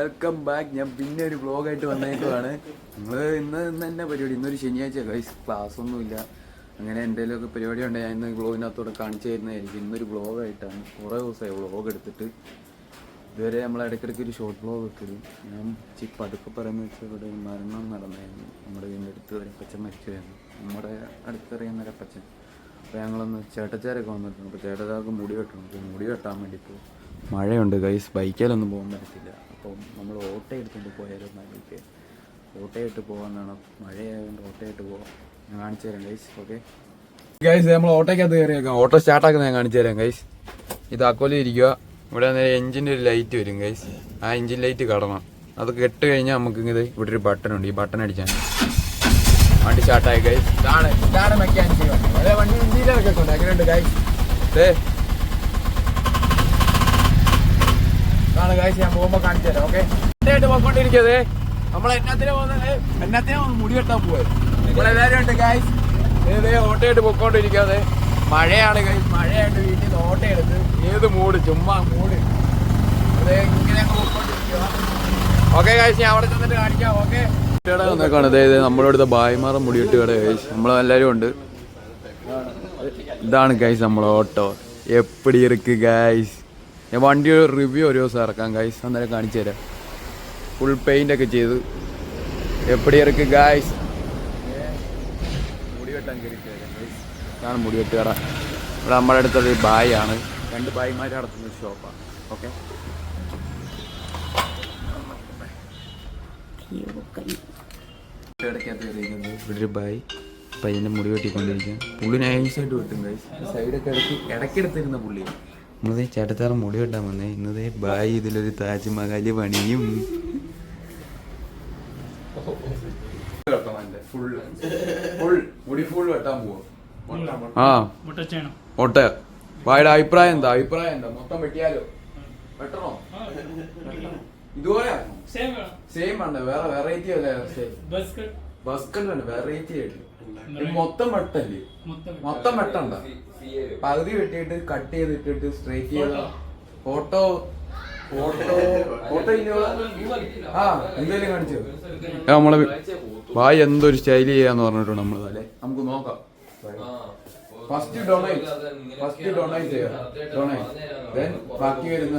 Welcome back. ഞാൻ പിന്നെ ഒരു വ്ളോഗായിട്ട് വന്നേക്കുവാണ്. നമ്മൾ ഇന്ന് തന്നെ പരിപാടി. ഇന്നൊരു ശനിയാഴ്ച ഗൈസ്, ക്ലാസ് ഒന്നുമില്ല. അങ്ങനെ എന്തെങ്കിലുമൊക്കെ പരിപാടി ഉണ്ട്. ഞാൻ ഇന്ന് വ്ളോഗിനകത്തൂടെ കാണിച്ചു തരുന്നതായിരിക്കും. ഇന്നൊരു വ്ളോഗായിട്ടാണ്. കുറേ ദിവസമായി വ്ളോഗ് എടുത്തിട്ട്. ഇതുവരെ നമ്മൾ ഇടയ്ക്കിടയ്ക്ക് ഒരു ഷോർട്ട് വ്ളോഗ് ഒക്കെ ഇടും. ഞാൻ പതുക്കെ പറയുന്നത് വെച്ചാൽ ഇവിടെ മരണം നടന്നായിരുന്നു. നമ്മുടെ വീടിൻ്റെ അടുത്ത് ഒരപ്പച്ചൻ മരിച്ചുമായിരുന്നു. നമ്മുടെ അടുത്തറിയുന്ന ഒരപ്പച്ചൻ. അപ്പോൾ ഞങ്ങളൊന്ന് ചേട്ടച്ചാരൊക്കെ വന്നിട്ടുണ്ട്. അപ്പോൾ ചേട്ടച്ചാർക്ക് മുടി വെട്ടണം. അപ്പോൾ മുടി വെട്ടാൻ വേണ്ടിയിട്ട് മഴയുണ്ട് ഗൈസ്, ബൈക്കിലൊന്നും പോകാൻ പറ്റത്തില്ല. അപ്പം നമ്മൾ ഓട്ടോ എടുത്തുകൊണ്ട് പോയാലും മഴയ്ക്ക് ഓട്ടോയിട്ട് പോകാമെന്നാണ്. മഴയായതുകൊണ്ട് ഓട്ടോയിട്ട് പോകാം. ഞാൻ കാണിച്ചു തരാം ഗൈസ്. ഓക്കെ ഗൈസ്, നമ്മൾ ഓട്ടോയ്ക്കകത്ത് കയറിയേക്കാം. ഓട്ടോ സ്റ്റാർട്ടാക്കുന്നത് ഞാൻ കാണിച്ചു തരാം ഗൈസ്. ഇത് അക്കോലി ഇരിക്കുക. ഇവിടെ നേരെ എഞ്ചിൻ്റെ ഒരു ലൈറ്റ് വരും ഗൈസ്. ആ എഞ്ചിൻ ലൈറ്റ് കടണം. അത് കെട്ട് കഴിഞ്ഞാൽ നമുക്ക് ഇത് ഇവിടെ ഒരു ബട്ടൺ ഉണ്ട്. ഈ ബട്ടൺ അടിച്ചാൽ വണ്ടി സ്റ്റാർട്ടായി ഗൈസ്. ഇതാണ് മെക്കാനിക് വണ്ടി. വണ്ടി ഇന്ത്യയിലൊക്കെ ഉണ്ട്. എങ്ങനെയുണ്ട് ഗൈസ്? ആണ് ഗൈസ്, ഞാൻ പോകുമ്പോൾ കാണിച്ചു തരാം. ഓക്കെ, ആയിട്ട് പോയിക്കൊണ്ടിരിക്കുന്നത് നമ്മൾ എന്നത്തിനാ മുടി വെട്ടാൻ പോയത്. നമ്മളെല്ലാവരും ഉണ്ട് ഗൈസ്. ഓട്ടോയിട്ട് പോയിക്കൊണ്ടിരിക്കാതെ മഴയാണ് ഗൈസ്. മഴയായിട്ട് വീട്ടിൽ നിന്ന് ഓട്ടോ എടുത്ത് ഏത് മൂട്, ചുമ്മാ മൂട് ഇങ്ങനെ പോയിക്കൊണ്ടിരിക്കുക. ഓക്കെ ഗൈസ്, ഞാൻ അവിടെ ചെന്നിട്ട് കാണിക്കാം. ഓക്കെ, വന്നേക്കാണ്. അതായത് നമ്മളെടുത്ത ബായിമാറും മുടിവെട്ട് കട ഗൈസ്. നമ്മളെല്ലാവരും ഉണ്ട്. ഇതാണ് ഗൈസ് നമ്മളെ ഓട്ടോ. എപ്പടി ഇருக்கு ഗൈസ്. ഞാൻ വണ്ടി റിവ്യൂ ഒരു ദിവസം ഇറക്കാം ഗൈസ്, അന്നേരം കാണിച്ചു തരാം. ഫുൾ പെയിൻ്റ് ഒക്കെ ചെയ്ത് എപ്പടി ഇருக்கு ഗൈസ്. മുടി വെട്ടാൻ കയറി ഗൈസ്. ഇതാണ് മുടി വെട്ട് കട. ഇവിടെ നമ്മുടെ അടുത്തത് ബായ് ആണ്. 2 ബായിമാർ നടത്തുന്ന ഷോപ്പാണ്. ഓക്കെ, ഇവിടെ ഒരു ബായ് പയ്യൻ്റെ മുടി വെട്ടിക്കൊണ്ടിരിക്കുക. പുള്ളി നൈസായിട്ട് വെട്ടും ഗൈസ്. സൈഡൊക്കെ ഇടയ്ക്കെടുത്തിരുന്ന പുള്ളി. നമ്മളതേ ചേട്ടത്താറ് മുടി വെട്ടാൻ വന്നേ. ഇന്നതേ ബായ് ഇതിലൊരു താജ്മഹൽ പണിയും. ആ ഒട്ട ബായുടെ അഭിപ്രായം എന്താ? മൊത്തം വെട്ടിയാലോ? വെട്ടണോ? ഇതുപോലെ സെയിം ആണ്. വേറെ വെറൈറ്റി അല്ലേ? ബസ്കറ്റ് വെറൈറ്റി ആയിട്ട് മൊത്തം വെട്ടല്ലേ? മൊത്തം വെട്ടണ്ട. പകുതി വെട്ടിയിട്ട് കട്ട് ചെയ്തിട്ടിട്ട് സ്ട്രൈറ്റ് ചെയ്ത ഫോട്ടോ ആ എന്തേലും കാണിച്ചു. നമ്മളെ ബായ് എന്തൊരു സ്റ്റൈൽ ചെയ്യാന്ന് പറഞ്ഞിട്ടുണ്ട് നമ്മളല്ലേ. നമുക്ക് നോക്കാം. ഫസ്റ്റ് ഡൊണേറ്റ് ചെയ്യാം. ബാക്കി വരുന്ന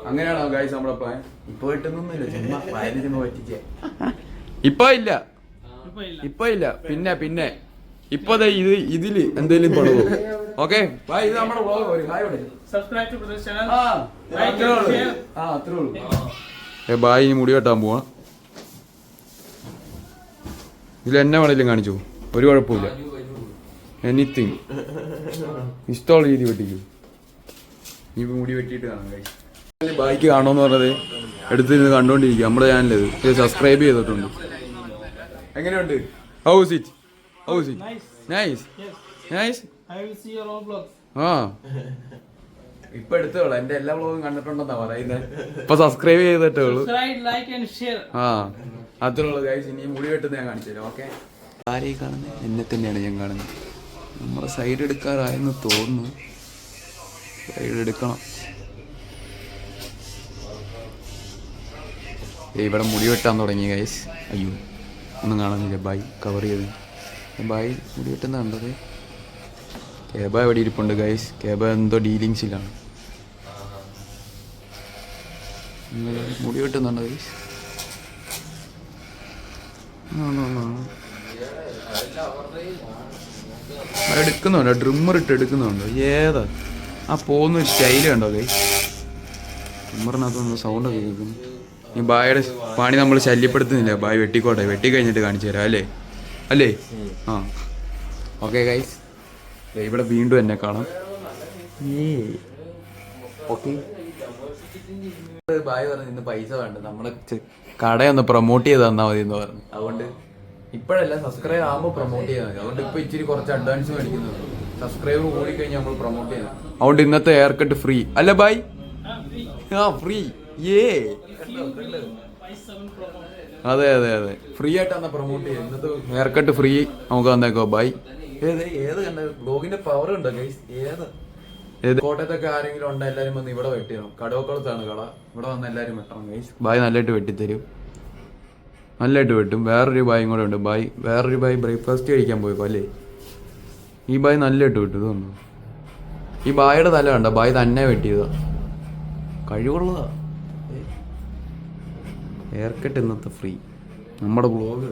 അങ്ങനെയാണോ ഗൈസ് നമ്മളെ പ്ലാൻ? ഇപ്പൊ വെട്ടുന്നൊന്നുമില്ല, ചുമ്മാ വയലിൽ ചുമ്മാ പറ്റിച്ച. ഇപ്പൊ ഇല്ല പിന്നെ ഇപ്പൊ ഇതില് എന്തേലും പെടുവോ? Okay bye. ഇത് നമ്മുടെ വ്ളോഗ്. ഒരു ഹായ് പറയ്. Subscribe to this channel. അത്രേ ഉള്ളൂ. ബായ് മുടി വെട്ടാൻ പോവാ. ഇതിൽ എന്നെ വേണേലും കാണിച്ചു, ഒരു കുഴപ്പമില്ല. എനിത്തിങ് ഇഷ്ടമുള്ള രീതി വെട്ടിക്കൂ. ഈ മുടി വെട്ടിയിട്ട് കാണാം ഗൈസ്. ബായിക്ക് കാണുമെന്ന് പറഞ്ഞത് എടുത്തിരുന്ന് കണ്ടോണ്ടിരിക്കുക. നമ്മുടെ ചാനൽ ഇത് സബ്സ്ക്രൈബ് ചെയ്തിട്ടുണ്ട്. എങ്ങനെയുണ്ട്? House it nice. ആ ഇപ്പൊ എടുത്തോളൂ. എന്റെ എല്ലാ വ്ളോഗും കണ്ടിട്ടുണ്ടെന്നാ പറയുന്നത്. ഇപ്പൊ സബ്സ്ക്രൈബ് ചെയ്തിട്ടേ ഉള്ളൂ. ആ അത്രേ ഉള്ളൂ ഗൈസ്. ഇനി മുടി വെട്ടുന്ന ഞാൻ കാണിച്ചു തരാം. ഓക്കെ, ആരെയും കാണുന്നത് എന്നെ തന്നെയാണ് ഞാൻ കാണുന്നത്. നമ്മളെ സൈഡ് എടുക്കാറായെന്ന് തോന്നുന്നു. സൈഡ് എടുക്കണം. ഇവിടെ മുടി വെട്ടാൻ തുടങ്ങി ഗൈസ്. അയ്യോ ഒന്നും കാണുന്നില്ല. ബായ് കവർ ചെയ്ത്. ബായ് മുടി വെട്ടുന്ന കണ്ടത്. കേബ എവിടെ ഇരിപ്പുണ്ട് ഗൈസ്. കേബ എന്തോ ഡീലിങ്സിലാണ്. മുടി വെട്ടുന്നുണ്ടോ ഗൈസ്? എടുക്കുന്നുണ്ടോ? ഡ്രിമ്മർ ഇട്ട് എടുക്കുന്നുണ്ടോ? ഏതാ ആ പോകുന്ന ഒരു സ്റ്റൈല് കണ്ടോ ഗൈസ്? ഡ്രിമ്മറിനകത്തൊന്ന് സൗണ്ടൊക്കെ കേൾക്കുന്നു. ഈ ബായുടെ പണി നമ്മൾ ശല്യപ്പെടുത്തുന്നില്ല. ബായ് വെട്ടിക്കോട്ടെ. വെട്ടി കഴിഞ്ഞിട്ട് കാണിച്ചു തരാം അല്ലേ? ആ ഓക്കെ ഗൈസ്, ഇവിടെ വീണ്ടും എന്നെ കാണാം. ഓക്കെ, ബായ് പറഞ്ഞു ഇന്ന് പൈസ വേണ്ട, നമ്മളെ കടയൊന്ന് പ്രൊമോട്ട് ചെയ്ത് തന്നാൽ മതി എന്ന് പറഞ്ഞു. അതുകൊണ്ട് ഇപ്പോഴല്ല, സബ്സ്ക്രൈബ് ആകുമ്പോൾ പ്രൊമോട്ട് ചെയ്താൽ മതി. അതുകൊണ്ട് ഇപ്പൊ ഇച്ചിരി കുറച്ച് അഡ്വാൻസ് മേടിക്കുന്നത്. സബ്സ്ക്രൈബർ കൂടിക്കഴിഞ്ഞാൽ നമ്മൾ പ്രൊമോട്ട് ചെയ്യുന്നത്. അതുകൊണ്ട് ഇന്നത്തെ ഹെയർ കട്ട് ഫ്രീ അല്ല ബായ്? ആ ഫ്രീ. അതെ ഫ്രീ ആയിട്ട് തന്നെ പ്രൊമോട്ട് ചെയ്യാം. ഇന്നത്തെ ഹെയർ കട്ട് ഫ്രീ നമുക്ക് വന്നേക്കോ ബായ്. ഏത് കണ്ട ബ്ലോഗിന്റെ പവർ ഉണ്ടോ ഗൈസ്? കോട്ടയത്തൊക്കെ ആരെങ്കിലും ഉണ്ടോ എല്ലാവരും വന്ന് ഇവിടെ വെട്ടിയണം. കടവക്കുളത്താണ് കട. ഇവിടെ വന്ന് എല്ലാവരും വെട്ടണം ഗൈസ്. ബായ് നല്ലതായിട്ട് വെട്ടിത്തരും, നല്ലതായിട്ട് വെട്ടും. വേറൊരു ബായും കൂടെ ഉണ്ട്. വേറൊരു ബായ് ബ്രേക്ക്ഫാസ്റ്റ് കഴിക്കാൻ പോയപ്പോ അല്ലേ, ഈ ബായ് നല്ലതായിട്ട് വെട്ടും. ഇതൊന്നും ഈ ബായുടെ തല കണ്ട, ബായ് തന്നെ വെട്ടിയതാ, കഴിവുള്ളതാ. ഹെയർ കട്ട് ഇന്നത്തെ ഫ്രീ. നമ്മുടെ ബ്ലോഗ്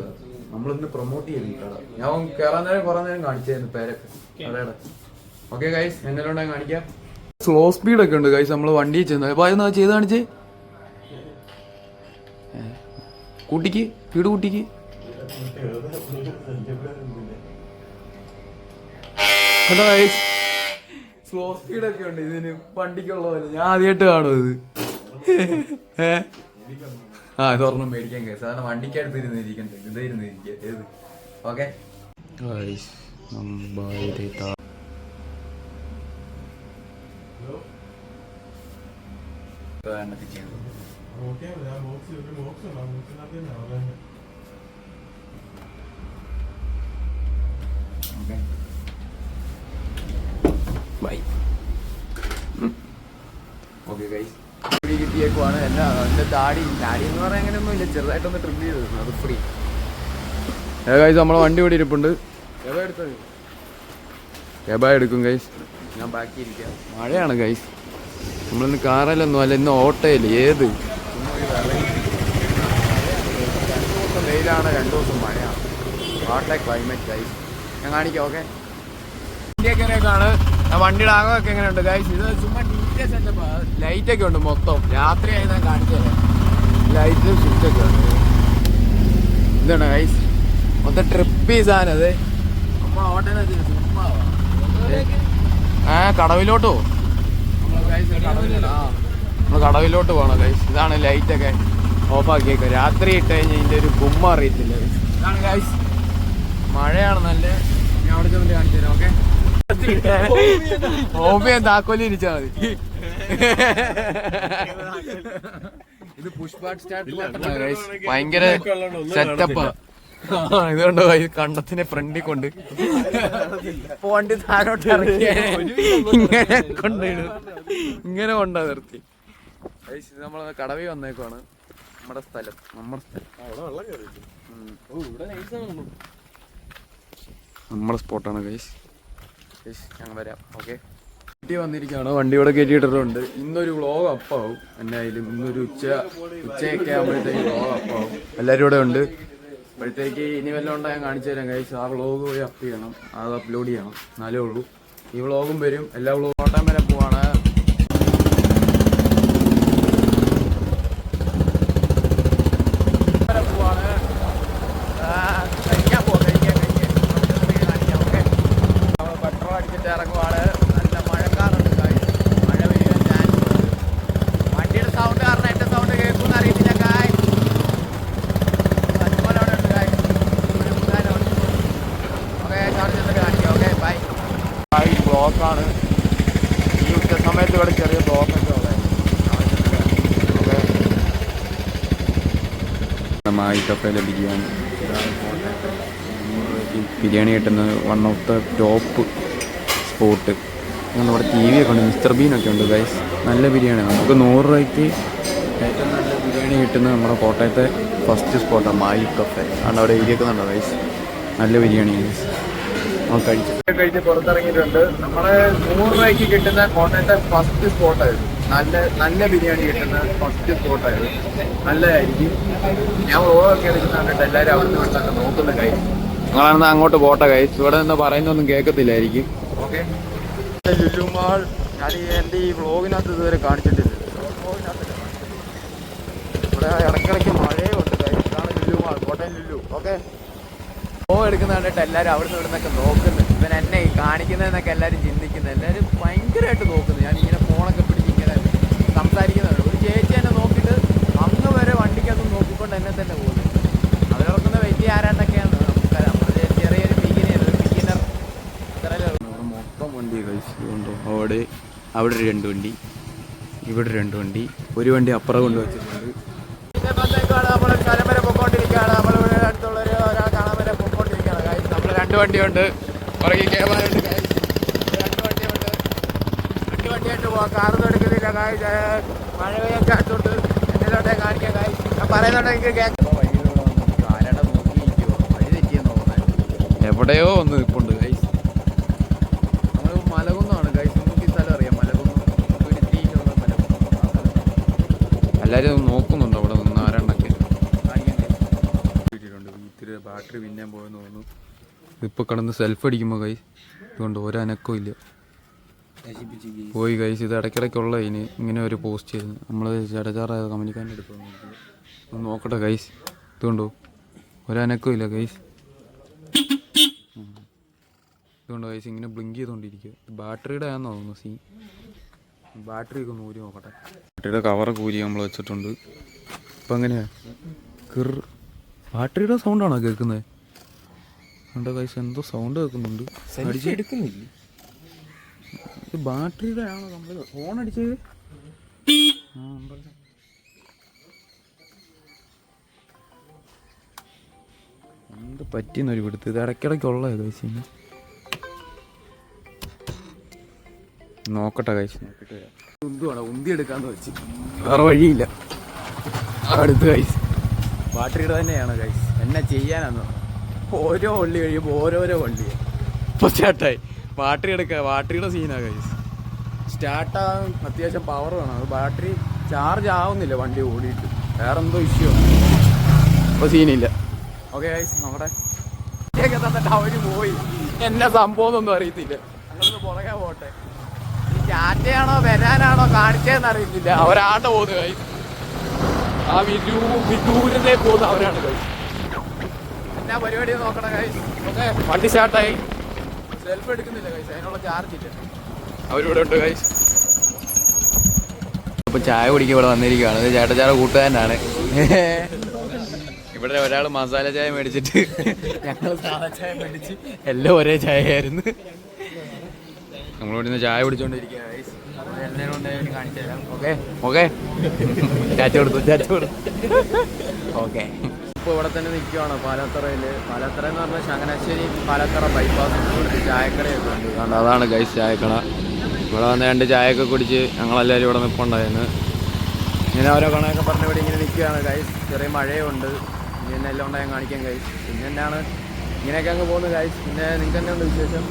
നമ്മളിന്ന് പ്രൊമോട്ട് ചെയ്ത് കട. ഞാൻ കയറാൻ നേരം കുറേ നേരം കാണിച്ചായിരുന്നു പേരൊക്കെ കടയുടെ. ഓക്കെ ഗൈസ്, എന്തെല്ലാം ഉണ്ടെങ്കിൽ കാണിക്കാം. സ്ലോ സ്പീഡൊക്കെ ഉണ്ട് ഗൈസ്. നമ്മൾ വണ്ടിയിൽ ചെന്ന് അപ്പോൾ അതൊന്ന് ചെയ്ത് കാണിച്ചേ. കൂട്ടിക്ക് സ്പീഡ് കൂട്ടിക്ക്. ഹലോ ഗൈസ്, സ്ലോ സ്പീഡൊക്കെ ഉണ്ട് ഇതിന്, വണ്ടിക്കുള്ള പോലെ. ഞാൻ ആദ്യമായിട്ട് കാണും ഇത്. ഇതൊരെണ്ണം മേടിക്കാൻ കേസ്. സാധാരണ വണ്ടിക്കടുത്ത് ഇരുന്നിരിക്കണ്ടേ, ഇത് ഇരുന്നിരിക്കുക ഏത്. Okay bye. ഓക്കെ ഗൈസ്, കിട്ടിയേക്കുവാണ്. എൻ്റെ താടി എന്ന് പറയാൻ അങ്ങനെയൊന്നും ഇല്ല, ചെറുതായിട്ടൊന്ന് ട്രിം ചെയ്തിരുന്നു, അത് ഫ്രീ. ഗൈസ് നമ്മളെ വണ്ടി ഇവിടെ ഇരിപ്പുണ്ട്. കേബ എടുക്കും ഗൈസ്, ഞാൻ ബാക്കി ഇരിക്കാം. മഴയാണ് ഗൈസ്, നമ്മളിന്ന് കാറിലൊന്നും അല്ല, ഇന്ന് ഓട്ടോയില്ല. ഏത് 2 ദിവസം വെയിലാണ്, 2 ദിവസം മഴയാണ്. What A climate guys. ഞാൻ കാണിക്കാം. ഓക്കെ, വണ്ടിയൊക്കെയാണ്. വണ്ടിയുടെ ആകമൊക്കെ എങ്ങനെയുണ്ട് ഗൈസ്? ഇത് ചുമ്മാ ഡീറ്റെയിൽ സെറ്റപ്പ്. ലൈറ്റൊക്കെ ഉണ്ട് മൊത്തം. രാത്രിയായി ഞാൻ കാണിച്ചു തരാം. ലൈറ്റും സ്വിച്ചൊക്കെ ഉണ്ട്. ഇതാണ് ഗൈസ് മൊത്തം ട്രിപ്പ് സാധനം. അത് നമ്മൾ ഓട്ടോയിൽ ചുമ്മാ കടവിലോട്ട് പോകും. നമ്മൾ കടവിലോട്ട് പോകണം ഗൈസ്. ഇതാണ് ലൈറ്റൊക്കെ ഓഫാക്കിയേക്കുക. രാത്രി ഇട്ട് കഴിഞ്ഞാൽ ഇതിൻ്റെ ഒരു കുമ്മ അറിയത്തില്ല ഗൈസ്. ഇതാണ് ഗൈസ്, മഴയാണ് നല്ല. ഞാൻ അവിടെ ചെന്നിട്ട് കാണിച്ചു തരാം. ഓക്കെ, ഓബിയെ താക്കോലി ഇരിച്ചാ മതി. ഇത് പുഷ് ബാക്ക് സ്റ്റാർട്ട് ഭയങ്കര സെറ്റപ്പാ. ഇതുകൊണ്ടോ കണ്ടത്തിനെ ഫ്രണ്ടിൽ കൊണ്ട് വണ്ടി താഴോട്ട് ഇറക്കിയ ഇങ്ങനെ കൊണ്ടിടും. ഇങ്ങനെ കൊണ്ടാ നിർത്തി. നമ്മൾ കടവി വന്നേക്കുവാണ്. നമ്മുടെ സ്ഥലം നമ്മുടെ സ്പോട്ടാണ് ഗൈസ്. ഞങ്ങൾ വരാം. ഓക്കെ, വീട്ടിൽ വന്നിരിക്കുകയാണ്. വണ്ടി ഇവിടെ കയറ്റിയിട്ടിട്ടുണ്ട്. ഇന്നൊരു വ്ളോഗ് അപ്പാവും എന്നായാലും. ഇന്നൊരു ഉച്ചയൊക്കെ ആകുമ്പോഴത്തേക്ക് വ്ളോഗ് അപ്പാവും. എല്ലാവരും ഇവിടെ ഉണ്ട്. അപ്പോഴത്തേക്ക് ഇനി വല്ലതും ഉണ്ടോ ഞാൻ കാണിച്ചു തരാം ഗൈസ്. ആ വ്ളോഗ് പോയി അപ്പ് ചെയ്യണം, അത് അപ്ലോഡ് ചെയ്യണം, എന്നാലേ ഉള്ളൂ. ഈ വ്ളോഗും വരും. എല്ലാ വ്ളോഗും ഓട്ടം വരെ പോവാണ്. പെട്രോൾ അടിച്ചിട്ട് ഇറങ്ങുവാണ്. നല്ല മഴക്കാറുണ്ട് ഗൈസ്. മഴ പെയ്യാൻ ചാൻസ് ഉണ്ട്. വണ്ടിയുടെ സൗണ്ട് കാരണം എൻ്റെ സൗണ്ട് കേൾക്കുമെന്ന് അറിയത്തില്ല ഗൈസ്. അതുപോലെ അവിടെ ഉണ്ട് ഗൈസ്. ഓക്കെ, ചാർജ് ചെയ്തിട്ട് കാണിക്കാം. Okay bye. ഈ ബ്ലോക്കാണ്. ഈ ഉച്ച സമയത്ത് ഇവിടെ ചെറിയ ബ്ലോക്കൊക്കെ ഉള്ളത്. മായി കപ്പയിലെ ബിരിയാണി. ബിരിയാണി കിട്ടുന്നത് one of the top spot. നമ്മുടെ ടി വി ഒക്കെ ഉണ്ട്, മിസ്റ്റർ ബീനൊക്കെ ഉണ്ട് ഗൈസ്. നല്ല ബിരിയാണിയാണ്. നമുക്ക് 100 രൂപയ്ക്ക് ഏറ്റവും നല്ല ബിരിയാണി കിട്ടുന്നത് നമ്മുടെ കോട്ടയത്തെ ഫസ്റ്റ് സ്പോട്ടാണ് മായി കഫേ. അതുകൊണ്ട് അവിടെ എഴുതിയേക്കുന്നുണ്ടോ ഗൈസ്. നല്ല ബിരിയാണിയാണ് ഗൈസ്. കഴിച്ച് പുറത്തിറങ്ങിയിട്ടുണ്ട്. നമ്മുടെ 100 രൂപയ്ക്ക് കിട്ടുന്ന കോട്ടയത്തെ ഫസ്റ്റ് സ്പോട്ടായിരുന്നു. നല്ല ബിരിയാണി കിട്ടുന്ന ഫസ്റ്റ് സ്പോട്ടായിരുന്നു. നല്ലതായിരിക്കും. ഞാൻ വ്ളോഗൊക്കെ എടുക്കുന്ന കണ്ടിട്ട് എല്ലാവരും അവിടെ നിന്ന് വിളിച്ചൊക്കെ നോക്കുന്ന കാര്യം. നിങ്ങളാണെന്ന് അങ്ങോട്ട് പോട്ടെ ഗൈസ്. ഇവിടെ നിന്ന് പറയുന്നൊന്നും കേൾക്കത്തില്ലായിരിക്കും. ഓക്കെ, ലുലു മാൾ ഞാൻ എൻ്റെ ഈ വ്ളോഗിനകത്ത് ഇതുവരെ കാണിച്ചിട്ടില്ല. ഇവിടെ ഇടയ്ക്കിടയ്ക്ക് മഴയുണ്ട് ഗൈസ്. ഇതാണ് ലുലു മാൾ, കോട്ടയം ലുലു. ഓക്കെ, എടുക്കുന്ന കണ്ടിട്ട് എല്ലാവരും അവിടെ നിന്ന് ഇവിടുന്നൊക്കെ നോക്കുന്നു. ഇവൻ എന്നെ ഈ കാണിക്കുന്നതെന്നൊക്കെ എല്ലാവരും ചിന്തിക്കുന്നത്. എല്ലാവരും ഭയങ്കരമായിട്ട് നോക്കുന്നു. ഞാൻ ഇങ്ങനെ ഫോണൊക്കെ പിടിച്ച് ഇങ്ങനെ സംസാരിക്കുന്നുണ്ട്. ഒരു ചേച്ചി എന്നെ നോക്കിയിട്ട് അങ്ങ് വരെ വണ്ടിക്കകത്ത് നോക്കിക്കൊണ്ട് എന്നെ തന്നെ പോകുന്നു. അവരോർക്കുന്ന വലിയ ആരാണ്ടൊക്കെയാണ് നമുക്കറിയാം. നമ്മുടെ ചെറിയൊരു ബിഗിനർ ഇത്രയല്ലേ മൊത്തം വണ്ടി കഴിച്ചുകൊണ്ടോ. അവിടെ 2 വണ്ടി, ഇവിടെ 2 വണ്ടി, ഒരു വണ്ടി അപ്പുറം കൊണ്ട് വെച്ചിട്ടുണ്ട്. നമ്മൾ സ്ഥലം വരെ പൊക്കോണ്ടിരിക്കുകയാണ്. നമ്മളിവിടെ അടുത്തുള്ളൊരു ഒരാൾ കാണാൻ വരെ പൊക്കോണ്ടിരിക്കുകയാണ് ഗൈസ്. നമ്മൾ 2 വണ്ടിയുണ്ട്. പുറകെ കേബാനുണ്ട് ഗൈസ്. 2 വണ്ടിയുണ്ട്. പോവാം. കാറൊന്നും എടുക്കുന്നില്ല കായ്. മഴ പെയ്യൊക്കെ അടുത്തോട്ട് എന്നിലോട്ടെ കാണിക്കാൻ കായ്. ഞാൻ പറയുന്നുണ്ടെങ്കിൽ കേൾക്കുമ്പോൾ വഴിയിലൂടെ വന്ന് ആരാടെ നോക്കിയിരിക്കുമോ, വഴി തെറ്റിയെന്ന് തോന്നുന്നത്. എവിടെയോ ഒന്ന് ഇപ്പുണ്ട് കൈസ്. നമ്മൾ മലകുന്നാണ് കൈസ്. നമുക്ക് ഈ സ്ഥലം അറിയാം, മലകുന്ന് തുരുത്തിയിലുള്ള മലകുന്ന്. ആ സ്ഥലത്താണ് എല്ലാവരും നോക്കുന്നുണ്ട് അവിടെ നിന്ന് ആരെണ്ണൊക്കെ കാണിക്കാൻ കിട്ടിയിട്ടുണ്ട്. ഇത്തിരി ബാറ്ററി പിന്നെയും പോയെന്ന് തോന്നുന്നു. ഇപ്പോൾ കിടന്ന് സെൽഫ് അടിക്കുമ്പോൾ കൈസ് ഇതുകൊണ്ട് ഒരനക്കവും ഇല്ല, പോയി കൈസ്. ഇത് ഇടയ്ക്കിടയ്ക്കുള്ള ഇതിന് ഇങ്ങനെ ഒരു പോസ്റ്റ് ചെയ്ത് നമ്മൾ ചടചാറായ കമ്പനിക്കാരൻ്റെ അടുത്ത് ഒന്ന് നോക്കട്ടെ കൈസ്. ഇതുകൊണ്ടോ ഒരനക്കവും ഇല്ല കൈസ്. ഇതുകൊണ്ട് കൈസ് ഇങ്ങനെ ബ്ലിങ്ക് ചെയ്തുകൊണ്ടിരിക്കുക. ബാറ്ററിയുടെ ആണെന്ന് തോന്നുന്നു സീൻ. ബാറ്ററി ഒക്കെ ഒന്ന് ഊരി നോക്കട്ടെ. ബാറ്ററിയുടെ കവറൊക്കെ ഊരി നമ്മൾ വെച്ചിട്ടുണ്ട്. ഇപ്പം എങ്ങനെയാണ് ബാറ്ററിയുടെ സൗണ്ടാണോ കേൾക്കുന്നത്? കണ്ടോ കൈസ്, എന്തോ സൗണ്ട് കേൾക്കുന്നുണ്ട്. എടുക്കുന്നില്ല, ഇത് ബാറ്ററിയുടെ ആണോ? നമ്മൾ ഫോൺ അടിച്ചത് എന്ത് പറ്റിയെന്നൊരു പിടുത്ത്. ഇത് ഇടയ്ക്കിടയ്ക്കുള്ള കൈസ്. നോക്കട്ടെ കൈസ്, നോക്കിട്ട് വരാം. ഉന്തുവാണ്, ഉന്തി എടുക്കാന്ന് വെച്ച് വേറെ വഴിയില്ല. അടുത്ത് കൈസ് ബാറ്ററിയുടെ തന്നെയാണ് കൈസ്. എന്നെ ചെയ്യാനാന്ന് ഓരോ വള്ളി കഴിയുമ്പോൾ ഓരോരോ വള്ളി. ഇപ്പോൾ സ്റ്റാർട്ടായി ബാറ്ററി എടുക്കുക. ബാറ്ററിയുടെ സീനാണ് കൈസ്. സ്റ്റാർട്ടാകും, അത്യാവശ്യം പവർ വേണം. അത് ബാറ്ററി ചാർജ് ആവുന്നില്ല വണ്ടി ഓടിയിട്ട്. വേറെ എന്തോ ഇഷ്യൂ ആണ്. ഇപ്പോൾ സീനില്ല. ഓക്കെ ഗൈസ്, നമ്മുടെ ഒക്കെ തന്നിട്ട് അവർ പോയി. എന്നെ സംഭവം ഒന്നും അറിയത്തില്ല. അങ്ങോട്ട് പുറകെ പോട്ടെ. ഈ ടാറ്റയാണോ വരാനാണോ കാണിച്ചതെന്ന് അറിയത്തില്ല. അവരാണ്ട് പോകുന്നു കൈസ്. ആ വിദൂരത്തെ പോകുന്ന അവരാണ് കൈസ്. എന്നാ പരിപാടി നോക്കണം കൈസ്. ഓക്കെ, വണ്ടി സ്റ്റാർട്ടായി. സെൽഫ് എടുക്കുന്നില്ല കൈസ്, അതിനുള്ള ചാർജ് ഇല്ല. അവരിവിടെ ഉണ്ട് കൈസ്. അപ്പോൾ ചായ കുടിക്കാൻ ഇവിടെ വന്നിരിക്കുകയാണ്. ഇത് ചേട്ടച്ചാറ കൂട്ടുകാരനാണ്. ഇവിടെ ഒരാൾ മസാല ചായ മേടിച്ചിട്ട് ഞങ്ങൾ സാധാ ചായ മേടിച്ച് എല്ലാം ഒരേ ചായ ആയിരുന്നു. നമ്മളിവിടെ നിന്ന് ചായ കുടിച്ചോണ്ടിരിക്കുക കൈസ്. എന്നെ കൊണ്ട് കാണിച്ചു തരാം. ഓക്കെ ഓക്കെ, ചാച്ച കൊടുത്തു. ഓക്കെ, ഇപ്പോൾ ഇവിടെ തന്നെ നിൽക്കുകയാണ് പാലാത്തറയിൽ. പാലാത്തറ എന്ന് പറഞ്ഞാൽ ചങ്ങനാശ്ശേരി പാലാത്തറ ബൈപ്പാസ്. ഇവിടുത്തെ ചായക്കടയൊക്കെ ഉണ്ട്. കാരണം അതാണ് ഗൈസ് ചായക്കട. ഇവിടെ വന്ന് 2 ചായയൊക്കെ കുടിച്ച് ഞങ്ങളെല്ലാവരും ഇവിടെ നിൽപ്പുണ്ടായിരുന്നു. ഇങ്ങനെ ഓരോ കണയൊക്കെ പറഞ്ഞ് ഇവിടെ ഇങ്ങനെ നിൽക്കുകയാണ് ഗൈസ്. ചെറിയ മഴയുണ്ട്. ഇങ്ങനെ എല്ലാം ഉണ്ടായാൽ കാണിക്കാം ഗൈസ്. പിന്നെ എന്നാണ് ഇങ്ങനെയൊക്കെ അങ്ങ് പോകുന്നത് ഗൈസ്. പിന്നെ നിങ്ങൾക്ക് തന്നെ ഉണ്ട് വിശേഷം.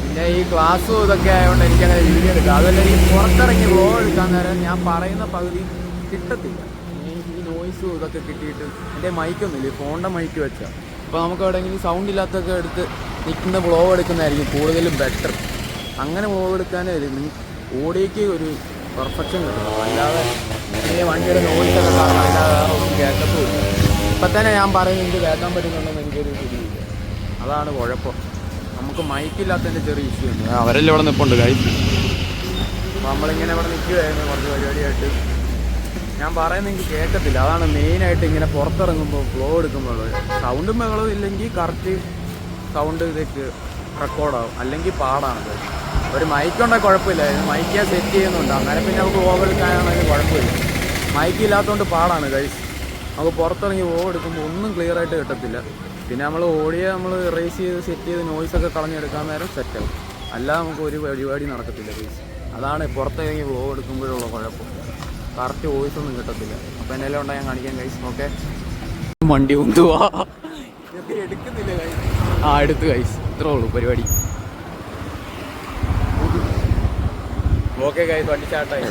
പിന്നെ ഈ ക്ലാസ്സും ഇതൊക്കെ ആയതുകൊണ്ട് എനിക്കങ്ങനെ വീഡിയോ എടുക്കാം. അതല്ല, ഈ പുറത്തിറങ്ങി വ്ലോഗ് എടുക്കാൻ നേരം ഞാൻ പറയുന്ന പകുതി കിട്ടത്തില്ല. ഈ നോയ്സും ഇതൊക്കെ കിട്ടിയിട്ട് എൻ്റെ മൈക്കൊന്നുമില്ല, ഫോണിൻ്റെ മൈക്ക് വെച്ചാൽ. അപ്പോൾ നമുക്ക് എവിടെയെങ്കിലും സൗണ്ട് ഇല്ലാത്തൊക്കെ എടുത്ത് നിൽക്കുന്ന വ്ലോഗ് എടുക്കുന്നതായിരിക്കും കൂടുതലും ബെറ്റർ. അങ്ങനെ വ്ലോഗ് എടുക്കാനേ ഓഡിയോയ്ക്ക് ഒരു പെർഫെക്ഷൻ കിട്ടും. അല്ലാതെ ഈ വണ്ടിയുടെ നോയ്സൊക്കെ കാരണം അല്ലാതെ വേറെ ഒന്നും കേൾക്കത്തുമില്ല. ഇപ്പം തന്നെ ഞാൻ പറയുന്നത് കേൾക്കാൻ പറ്റുന്നുണ്ടെന്ന് എനിക്കൊരു ശരിയില്ല. അതാണ് കുഴപ്പം. നമുക്ക് മൈക്കില്ലാത്തതിൻ്റെ ചെറിയ ഇഷ്യൂ ഉണ്ട്. അവരെല്ലാം ഇവിടെ നിൽപ്പുണ്ട് കാര്യം. അപ്പോൾ നമ്മളിങ്ങനെ ഇവിടെ നിൽക്കുകയായിരുന്നു കുറച്ച് പരിപാടിയായിട്ട്. ഞാൻ പറയുന്നത് എനിക്ക് കേൾക്കത്തില്ല. അതാണ് മെയിനായിട്ട് ഇങ്ങനെ പുറത്തിറങ്ങുമ്പോൾ ഫ്ലോ എടുക്കുമ്പോൾ സൗണ്ടും ബഹളവും ഇല്ലെങ്കിൽ കറക്റ്റ് സൗണ്ട് ഇതൊക്കെ റെക്കോർഡാവും. അല്ലെങ്കിൽ പാടാണ്. ഒരു മൈക്കുണ്ടെങ്കിൽ കുഴപ്പമില്ല. മൈക്ക് സെറ്റ് ചെയ്യുന്നുണ്ട്. അങ്ങനെ പിന്നെ നമുക്ക് വ്ലോഗ് എടുക്കാനാണെങ്കിലും കുഴപ്പമില്ല. മൈക്കില്ലാത്തതുകൊണ്ട് പാടാണ് ഗൈസ്. നമുക്ക് പുറത്തിറങ്ങി വ്ലോഗ് എടുക്കുമ്പോൾ ഒന്നും ക്ലിയർ ആയിട്ട് കിട്ടത്തില്ല. പിന്നെ നമ്മൾ ഓഡിയോ നമ്മൾ റേസ് ചെയ്ത് സെറ്റ് ചെയ്ത് നോയ്സൊക്കെ കളഞ്ഞെടുക്കാൻ നേരം സെറ്റാവും. അല്ലാതെ നമുക്ക് ഒരു പരിപാടി നടക്കത്തില്ല ഗൈസ്. അതാണ് പുറത്തിറങ്ങി വ്ലോഗ് എടുക്കുമ്പോഴുള്ള കുഴപ്പം. കറക്റ്റ് വോയിസ് ഒന്നും കിട്ടത്തില്ല. അപ്പോൾ എന്നെല്ലാം ഉണ്ടായി ഞാൻ കാണിക്കാൻ ഗൈസ്. ഓക്കെ, വണ്ടി ഉന്തുവാ എടുക്കുന്നില്ല ഗൈസ്. എടുത്ത് ഗൈസ്, ഇത്രേ ഉള്ളൂ പരിപാടി. ഓക്കെ ഗൈസ്, വണ്ടി സ്റ്റാർട്ടായി.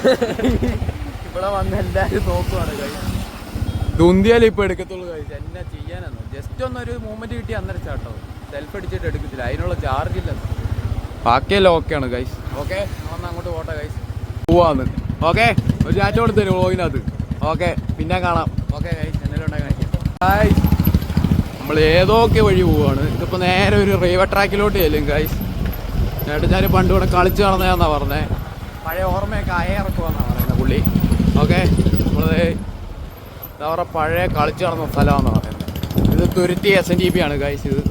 ഇവിടെ വന്ന് എല്ലാവരും നോക്കുവാണ് ഗൈസ്. ദുന്തിയാലും ഇപ്പോൾ എടുക്കത്തുള്ളൂ ഗൈസ്. എന്നാ ചെയ്യാനെന്നോ, ജസ്റ്റ് ഒന്നൊരു മൂവ്മെൻറ്റ് കിട്ടി അന്നേരം സ്റ്റാർട്ടാവും. സെൽഫ് അടിച്ചിട്ട് എടുക്കത്തില്ല, അതിനുള്ള ചാർജ് ഇല്ലെന്ന്. ബാക്കിയെല്ലാം ഓക്കെയാണ് ഗൈസ്. ഓക്കെ, വന്ന് അങ്ങോട്ട് പോട്ടെ ഗൈസ്. പോവാന്ന്. ഓക്കെ, ഒരു ചാറ്റ് കൊടുത്തരും വ്ലോഗിനകത്ത്. ഓക്കെ, പിന്നെ കാണാം. ഓക്കെ ഗൈസ്, എന്തെങ്കിലും ഉണ്ടായി കാണിക്കാം. ഗൈസ്, നമ്മൾ ഏതൊക്കെ വഴി പോവുകയാണ്. ഇതിപ്പോൾ നേരെ ഒരു റെയിൽവേ ട്രാക്കിലോട്ട് ചെല്ലും ഗൈസ്. ചേട്ടച്ചാർ പണ്ട് ഇവിടെ കളിച്ച് നടന്നതാണെന്നാണ് പറഞ്ഞത്. പഴയ ഓർമ്മയൊക്കെ അയയിറക്കുമെന്നാണ് പറയുന്നത് പുള്ളി. ഓക്കെ, നമ്മൾ അവരുടെ പഴയ കളിച്ച് നടന്ന സ്ഥലമാണെന്ന് പറയുന്നത്. ഇത് തുരുത്തി SNDP ആണ് ഗൈസ് ഇത്.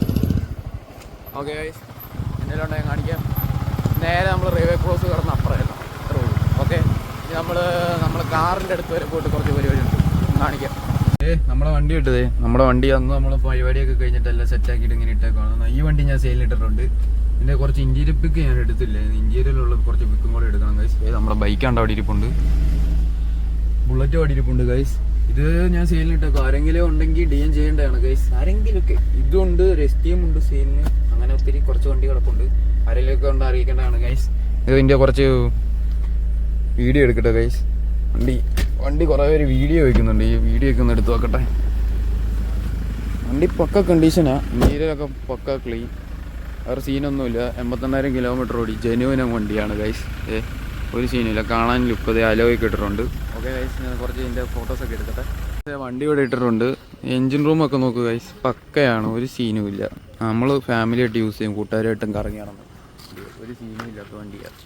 ഓക്കെ ഗൈസ്, എന്തെങ്കിലും ഉണ്ടെങ്കിൽ കാണിക്കാം. നേരെ നമ്മൾ റെയിൽവേ ക്രോസ് കിടന്ന് അപ്പുറമല്ല. അത്രേ ഉള്ളൂ. ഓക്കെ, നമ്മൾ കാറിൻ്റെ അടുത്ത് വരെ പോയിട്ട് കുറച്ച് പരിപാടി ഉണ്ട്, കാണിക്കാം. നമ്മുടെ വണ്ടി ഇട്ടതേ. നമ്മുടെ വണ്ടി അന്ന് നമ്മൾ പരിപാടിയൊക്കെ കഴിഞ്ഞിട്ട് എല്ലാം സെറ്റാക്കിയിട്ട് ഇങ്ങനെ ഇട്ടേക്കാണ്. ഈ വണ്ടി ഞാൻ സെയിലിട്ടിട്ടുണ്ട്. എൻ്റെ കുറച്ച് ഇന്റീരിയർ പിക്ക് ഞാൻ എടുത്തില്ല. ഇന്റീരിയറിലുള്ള കുറച്ച് പിക്കും കൂടെ എടുക്കണം ഗൈസ്. നമ്മുടെ ബൈക്കാണ്ട് അവിടെ ഇരിപ്പുണ്ട്, ബുള്ളറ്റ് അവിടെ ഇരിപ്പുണ്ട് ഗൈസ്. ഇത് ഞാൻ സെയിലിനിട്ടേക്കും. ആരെങ്കിലും ഉണ്ടെങ്കിൽ DM ചെയ്യേണ്ടതാണ് ഗൈസ്. ആരെങ്കിലുമൊക്കെ ഇതുണ്ട്, ഒരു STM ഉണ്ട് സെയിലിന്. അങ്ങനെ ഒത്തിരി കുറച്ച് വണ്ടി കിടപ്പുണ്ട്. ആരെങ്കിലുമൊക്കെ ഉണ്ട് അറിയിക്കേണ്ടതാണ് ഗൈസ്. ഇതിൻ്റെ കുറച്ച് വീഡിയോ എടുക്കട്ടെ ഗൈസ്. വണ്ടി കുറേ പേര് വീഡിയോ വയ്ക്കുന്നുണ്ട്. ഈ വീഡിയോ ഒക്കെ ഒന്ന് എടുത്ത് നോക്കട്ടെ. വണ്ടി പക്ക കണ്ടീഷനാണ്, ഇന്റീരിയറൊക്കെ പക്ക ക്ലീൻ, വേറെ സീനൊന്നുമില്ല. 88,000 കിലോമീറ്റർ ഓടി, ജെന്യുവൻ വണ്ടിയാണ് ഗൈസ്. ഒരു സീനില്ല, കാണാൻ ലുക്ക് അലോയൊക്കെ ഇട്ടിട്ടുണ്ട്. ഓക്കെ ഗൈസ്, ഞാൻ കുറച്ച് ഇതിൻ്റെ ഫോട്ടോസൊക്കെ എടുക്കട്ടെ. വണ്ടി ഇവിടെ ഇട്ടിട്ടുണ്ട്. എൻജിൻ റൂമൊക്കെ നോക്കുക ഗൈസ്, പക്കയാണ്, ഒരു സീനും ഇല്ല. നമ്മൾ ഫാമിലിയായിട്ട് യൂസ് ചെയ്യും, കൂട്ടുകാരായിട്ടും കറങ്ങിയാണെന്ന്. ഒരു സീനും ഇല്ലാത്ത വണ്ടിയാണ്.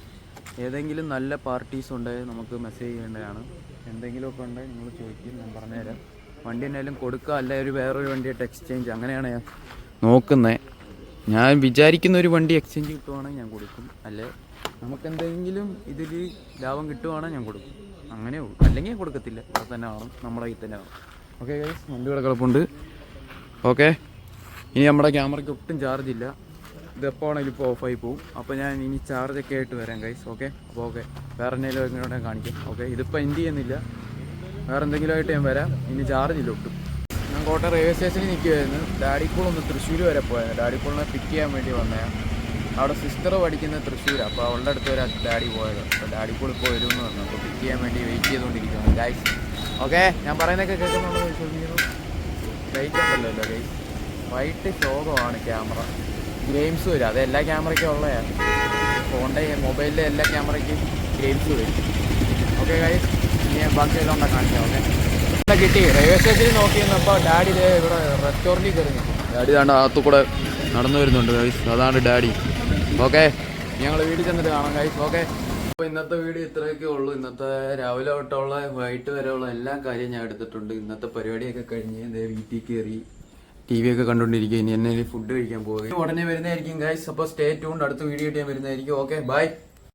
ഏതെങ്കിലും നല്ല പാർട്ടീസ് ഉണ്ടെങ്കിൽ നമുക്ക് മെസ്സേജ് ചെയ്യേണ്ടതാണ്. എന്തെങ്കിലുമൊക്കെ ഉണ്ടെങ്കിൽ നിങ്ങൾ ചോദിക്കും, ഞാൻ പറഞ്ഞുതരാം. വണ്ടി എന്നാലും കൊടുക്കുക, അല്ല ഒരു വേറൊരു വണ്ടിയായിട്ട് എക്സ്ചേഞ്ച്, അങ്ങനെയാണ് ഞാൻ നോക്കുന്നത്. ഞാൻ വിചാരിക്കുന്ന ഒരു വണ്ടി എക്സ്ചേഞ്ച് കിട്ടുവാണെങ്കിൽ ഞാൻ കൊടുക്കും. അല്ലെ നമുക്കെന്തെങ്കിലും ഇതിൽ ലാഭം കിട്ടുവാണെങ്കിൽ ഞാൻ കൊടുക്കും. അങ്ങനെ ഉള്ളൂ, അല്ലെങ്കിൽ കൊടുക്കത്തില്ല. അത് തന്നെ ആവണം, നമ്മുടെ കയ്യിൽ തന്നെ ആവണം. ഓക്കെ ഗൈസ്, വണ്ടി ഇവിടെ കിടപ്പുണ്ട്. ഓക്കെ, ഇനി നമ്മുടെ ക്യാമറയ്ക്ക് ഒട്ടും ചാർജ് ഇല്ല. ഇത് എപ്പോൾ ആണെങ്കിലും ഇപ്പോൾ ഓഫായി പോകും. അപ്പോൾ ഞാൻ ഇനി ചാർജൊക്കെ ആയിട്ട് വരാം ഗൈസ്. ഓക്കെ, അപ്പോൾ ഓക്കെ, വേറെ എന്തെങ്കിലും എങ്ങനെയോടെ കാണിക്കാം. ഓക്കെ, ഇതിപ്പോൾ എന്ത് ചെയ്യുന്നില്ല, വേറെ എന്തെങ്കിലും ആയിട്ട് ഞാൻ വരാം. ഇനി ചാർജ് ഇല്ല ഒട്ടും. ഞാൻ കോട്ടയം റെയിൽവേ സ്റ്റേഷനിൽ നിൽക്കുമായിരുന്നു. ഡാഡിക്കൂൾ ഒന്ന് തൃശ്ശൂർ വരെ പോയത്. ഡാഡിക്കൂളിനെ പിക്ക് ചെയ്യാൻ വേണ്ടി വന്നതാണ്. അവിടെ സിസ്റ്റർ പഠിക്കുന്നത് തൃശ്ശൂരാണ്. അപ്പോൾ അവളുടെ അടുത്ത് ഒരു ഡാഡി പോയത്. അപ്പോൾ ഡാഡിക്കൂൾ ഇപ്പോൾ വരുമെന്ന് പറഞ്ഞു. അപ്പോൾ പിക്ക് ചെയ്യാൻ വേണ്ടി വെയിറ്റ് ചെയ്തുകൊണ്ടിരിക്കുകയാണ് ഗൈസ്. ഓക്കെ, ഞാൻ പറയുന്നതൊക്കെ കേൾക്കുന്നുണ്ടോ ചോദിക്കുന്നു. ലൈറ്റ് ഉണ്ടല്ലോ ഗൈസ്, വൈറ്റ് ശോകമാണ് ക്യാമറ. ഗെയിംസ് വരും, അത് എല്ലാ ക്യാമറയ്ക്കും ഉള്ളതാണ്. ഫോണിൻ്റെ മൊബൈലിലെ എല്ലാ ക്യാമറയ്ക്കും ഗെയിംസ് വരും. ഓക്കെ ഗൈസ്, ഇനി ബാക്കിയെല്ലാം ഉണ്ടാ കാണിക്കാം. ഓക്കെ, കിട്ടി. റെയിൽവേ സ്റ്റേഷനിൽ നോക്കി നിന്നപ്പോൾ ഡാഡി ഇവിടെ റെസ്റ്റോറൻറ്റിൽ കയറി നിൽക്കും. ഡാഡി താണ്ട് അകത്തു കൂടെ നടന്നു വരുന്നുണ്ട് ഗൈസ്, അതാണ് ഡാഡി. ഓക്കെ, ഞങ്ങൾ വീട്ടിൽ ചെന്നിട്ട് കാണാം ഗൈസ്. ഓക്കെ, അപ്പോൾ ഇന്നത്തെ വീഡിയോ ഇത്രയൊക്കെ ഉള്ളൂ. ഇന്നത്തെ രാവിലെ തൊട്ടുള്ള വൈകിട്ട് വരെയുള്ള എല്ലാ കാര്യവും ഞാൻ എടുത്തിട്ടുണ്ട്. ഇന്നത്തെ പരിപാടിയൊക്കെ കഴിഞ്ഞ് വീട്ടിൽ കയറി TV ഒക്കെ കണ്ടുകൊണ്ടിരിക്കുക. ഇനി എന്നെ ഫുഡ് കഴിക്കാൻ പോകുക ഉടനെ വരുന്നതായിരിക്കും ഗൈസ്. അപ്പോൾ സ്റ്റേ ട്യൂൺഡ്, അടുത്ത വീഡിയോ ആയിട്ട് ഞാൻ വരുന്നതായിരിക്കും. Okay, by.